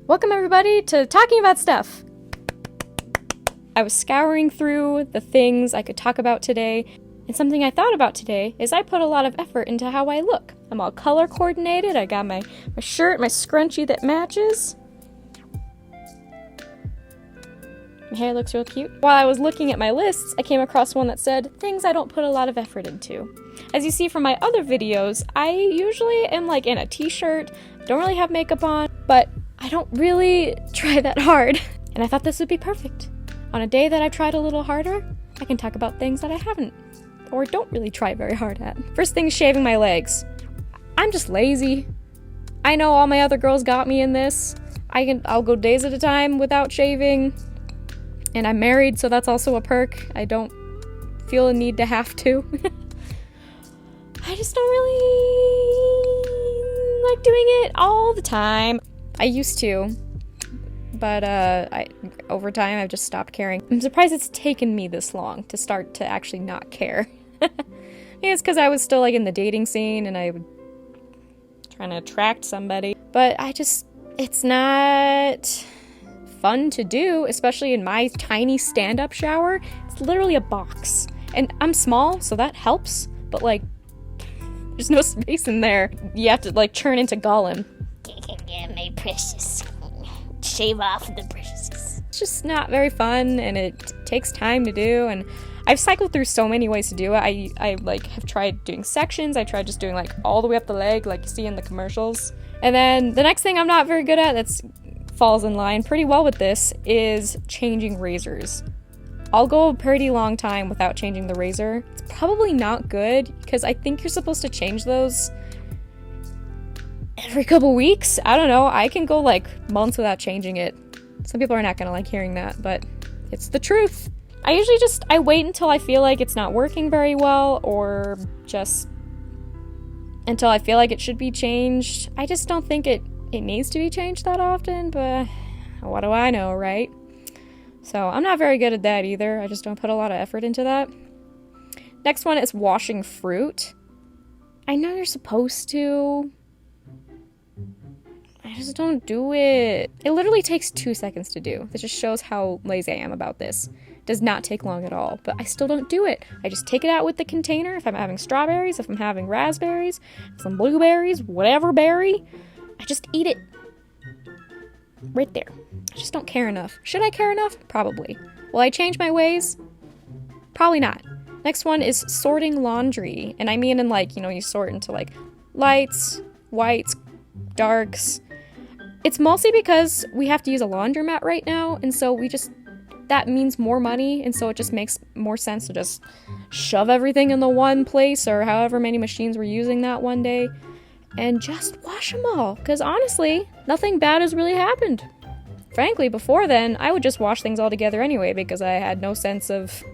Welcome everybody to Talking About Stuff. I was scouring through the things I could talk about today, and something I thought about today is I put a lot of effort into how I look. I'm all color coordinated, I got my shirt, my scrunchie that matches. My hair looks real cute. While I was looking at my lists, I came across one that said, things I don't put a lot of effort into. As you see from my other videos, I usually am like in a t-shirt, don't really have makeup on, but I don't really try that hard. And I thought this would be perfect. On a day that I tried a little harder, I can talk about things that I haven't, or don't really try very hard at. First thing is shaving my legs. I'm just lazy. I know all my other girls got me in this. I'll go days at a time without shaving. And I'm married, so that's also a perk. I don't feel a need to have to. I just don't really like doing it all the time. I used to, but over time I've just stopped caring. I'm surprised it's taken me this long to start to actually not care. Maybe it's because I was still like in the dating scene and I was trying to attract somebody. But it's not fun to do, especially in my tiny stand-up shower. It's literally a box. And I'm small, so that helps, but like, there's no space in there. You have to like turn into Gollum. Get my precious. Shave off the precious. It's just not very fun, and it takes time to do, and I've cycled through so many ways to do it. I like have tried doing sections. I tried just doing like all the way up the leg like you see in the commercials. And then the next thing I'm not very good at that's falls in line pretty well with this is changing razors. I'll go a pretty long time without changing the razor. It's probably not good because I think you're supposed to change those every couple weeks. I don't know. I can go like months without changing it. Some people are not gonna like hearing that, but it's the truth. I usually I wait until I feel like it's not working very well, or just until I feel like it should be changed. I just don't think it needs to be changed that often, but what do I know, right? So I'm not very good at that either. I just don't put a lot of effort into that. Next one is washing fruit. I know you're supposed to. I just don't do it. It literally takes 2 seconds to do. That just shows how lazy I am about this. It does not take long at all, but I still don't do it. I just take it out with the container. If I'm having strawberries, if I'm having raspberries, some blueberries, whatever berry, I just eat it right there. I just don't care enough. Should I care enough? Probably. Will I change my ways? Probably not. Next one is sorting laundry. And I mean in like, you sort into like lights, whites, darks. It's mostly because we have to use a laundromat right now, and so that means more money, and so it just makes more sense to just shove everything in the one place, or however many machines we're using that one day, and just wash them all, because honestly, nothing bad has really happened. Frankly, before then, I would just wash things all together anyway, because I had no sense of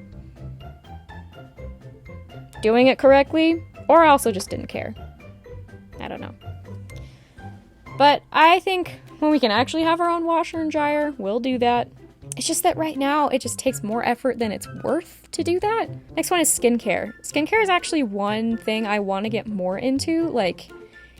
doing it correctly, or I also just didn't care. I don't know. But I think when we can actually have our own washer and dryer, we'll do that. It's just that right now, it just takes more effort than it's worth to do that. Next one is skincare. Skincare is actually one thing I want to get more into, like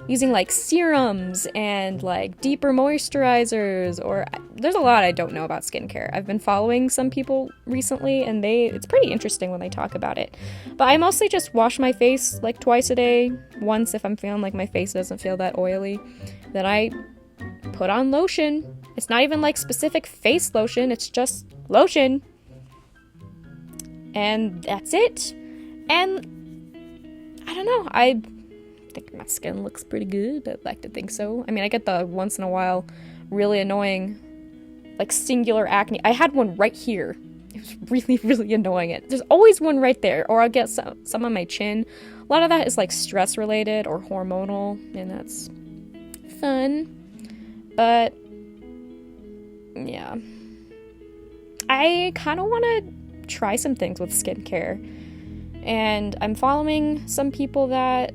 using like serums and like deeper moisturizers, or there's a lot I don't know about skincare. I've been following some people recently, and it's pretty interesting when they talk about it. But I mostly just wash my face like twice a day. Once if I'm feeling like my face doesn't feel that oily. Then I put on lotion. It's not even like specific face lotion, it's just lotion. And that's it. And I don't know, I think my skin looks pretty good. I'd like to think so. I mean, I get the once in a while really annoying like singular acne. I had one right here. It was really, really annoying. There's always one right there, or I'll get some on my chin. A lot of that is like stress related or hormonal, and that's fun. But yeah, I kind of want to try some things with skincare, and I'm following some people that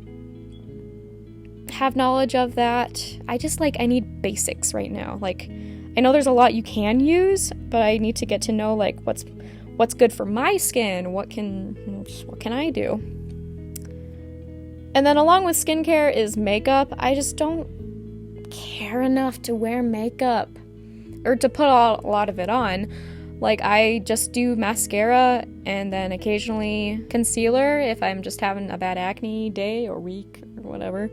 have knowledge of that. I need basics right now. Like, I know there's a lot you can use, but I need to get to know like what's good for my skin. What can I do? And then along with skincare is makeup. I just don't care enough to wear makeup. or to put a lot of it on. Like, I just do mascara and then occasionally concealer if I'm just having a bad acne day or week or whatever.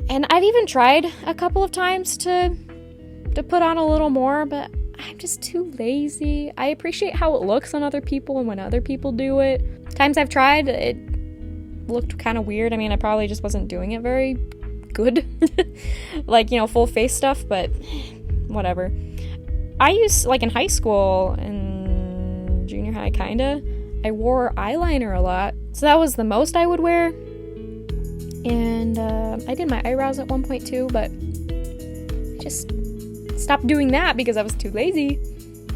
And I've even tried a couple of times to put on a little more, but I'm just too lazy. I appreciate how it looks on other people and when other people do it. Times I've tried, it looked kind of weird. I mean, I probably just wasn't doing it very good. Like, you know, full face stuff, but whatever. I used, like in high school and junior high, kinda, I wore eyeliner a lot. So that was the most I would wear. And I did my eyebrows at one point too, but I just stopped doing that because I was too lazy.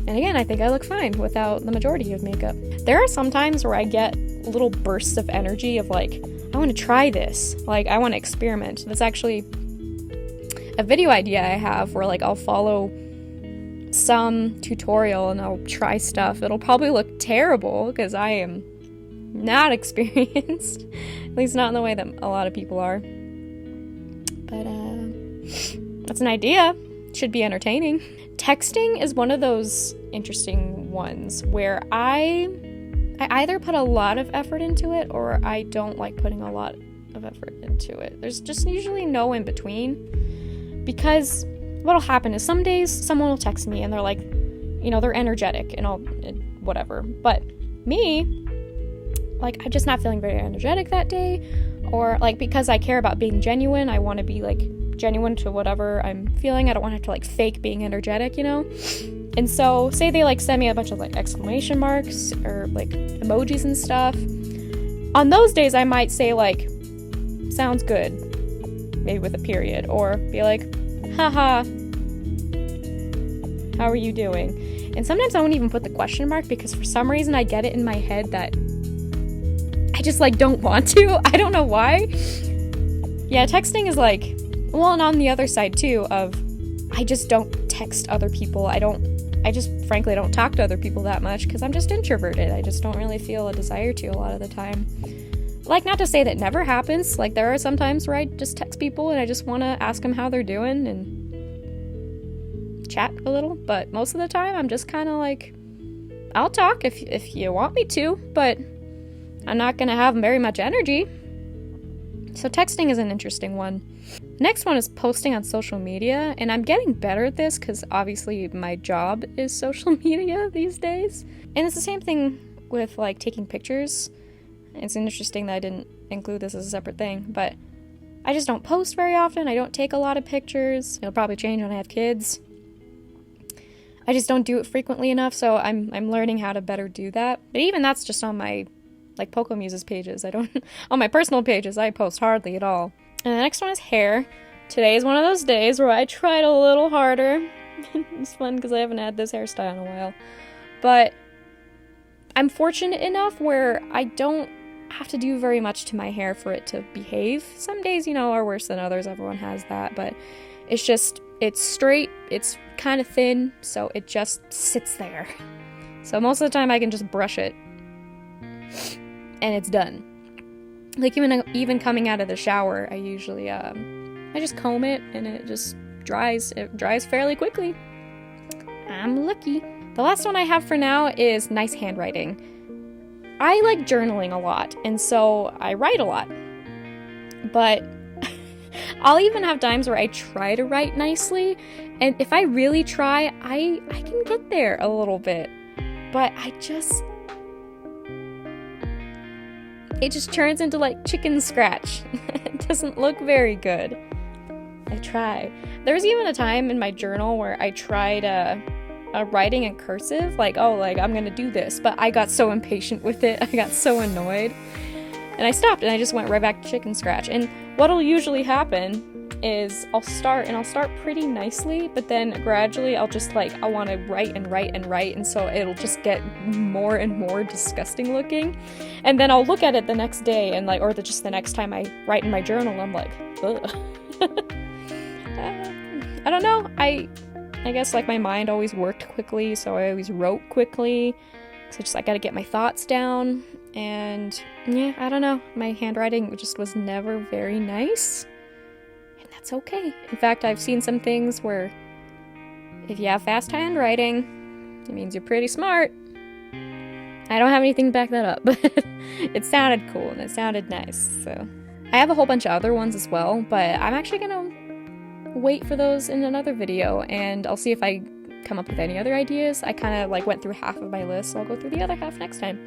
And again, I think I look fine without the majority of makeup. There are some times where I get little bursts of energy of like, I want to try this. Like, I want to experiment. That's actually a video idea I have where like I'll follow some tutorial and I'll try stuff. It'll probably look terrible because I am not experienced. At least not in the way that a lot of people are. But that's an idea. Should be entertaining. Texting is one of those interesting ones where I either put a lot of effort into it or I don't like putting a lot of effort into it. There's just usually no in between, because what'll happen is some days someone will text me and they're like, you know, they're energetic and whatever. But me, like, I'm just not feeling very energetic that day, or like, because I care about being genuine, I want to be like genuine to whatever I'm feeling. I don't want to have to like fake being energetic, you know? And so say they like send me a bunch of like exclamation marks or like emojis and stuff. On those days I might say like, sounds good, maybe with a period, or be like, haha, how are you doing? And sometimes I won't even put the question mark because for some reason I get it in my head that I just like don't want to. I don't know why. Yeah, texting is like, well, and on the other side too of, I just don't text other people. I just frankly don't talk to other people that much because I'm just introverted. I just don't really feel a desire to a lot of the time. Like, not to say that never happens. Like, there are some times where I just text people and I just want to ask them how they're doing and chat a little. But most of the time, I'm just kind of like, I'll talk if you want me to, but I'm not going to have very much energy. So texting is an interesting one. Next one is posting on social media, and I'm getting better at this because obviously my job is social media these days. And it's the same thing with like taking pictures. It's interesting that I didn't include this as a separate thing, but I just don't post very often. I don't take a lot of pictures. It'll probably change when I have kids. I just don't do it frequently enough, so I'm learning how to better do that. But even that's just on my like PocoMuses pages. I don't on my personal pages I post hardly at all. And the next one is hair. Today is one of those days where I tried a little harder. It's fun because I haven't had this hairstyle in a while. But I'm fortunate enough where I don't have to do very much to my hair for it to behave. Some days, you know, are worse than others. Everyone has that. But it's just, it's straight, it's kind of thin, so it just sits there. So most of the time I can just brush it and it's done. Like, even coming out of the shower, I usually, I just comb it, and it just dries. It dries fairly quickly. I'm lucky. The last one I have for now is nice handwriting. I like journaling a lot, and so I write a lot. But I'll even have times where I try to write nicely, and if I really try, I can get there a little bit. But it just turns into like chicken scratch. It doesn't look very good. I try. There was even a time in my journal where I tried writing in cursive, like, oh, like, I'm gonna do this, but I got so impatient with it, I got so annoyed, and I stopped, and I just went right back to chicken scratch. And what'll usually happen is I'll start pretty nicely, but then gradually I'll just like, I want to write, and so it'll just get more and more disgusting looking, and then I'll look at it the next day and like, or just the next time I write in my journal, I'm like, ugh. I don't know, I guess like my mind always worked quickly, so I always wrote quickly, so I gotta get my thoughts down, and yeah, I don't know, my handwriting just was never very nice. That's okay. In fact, I've seen some things where If you have fast handwriting, it means you're pretty smart. I don't have anything to back that up, but it sounded cool and it sounded nice, so. I have a whole bunch of other ones as well, but I'm actually gonna wait for those in another video, and I'll see if I come up with any other ideas. I kind of like went through half of my list, so I'll go through the other half next time.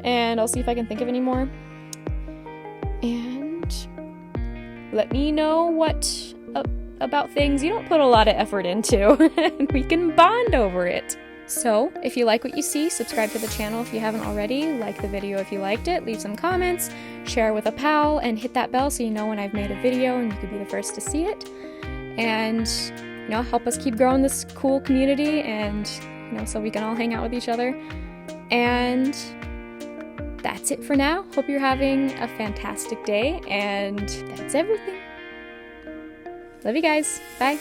And I'll see if I can think of any more. And let me know what about things you don't put a lot of effort into, and we can bond over it. So, if you like what you see, subscribe to the channel if you haven't already, like the video if you liked it, leave some comments, share with a pal, and hit that bell so you know when I've made a video and you could be the first to see it. And, you know, help us keep growing this cool community, and, you know, so we can all hang out with each other. And that's it for now. Hope you're having a fantastic day, and that's everything. Love you guys. Bye.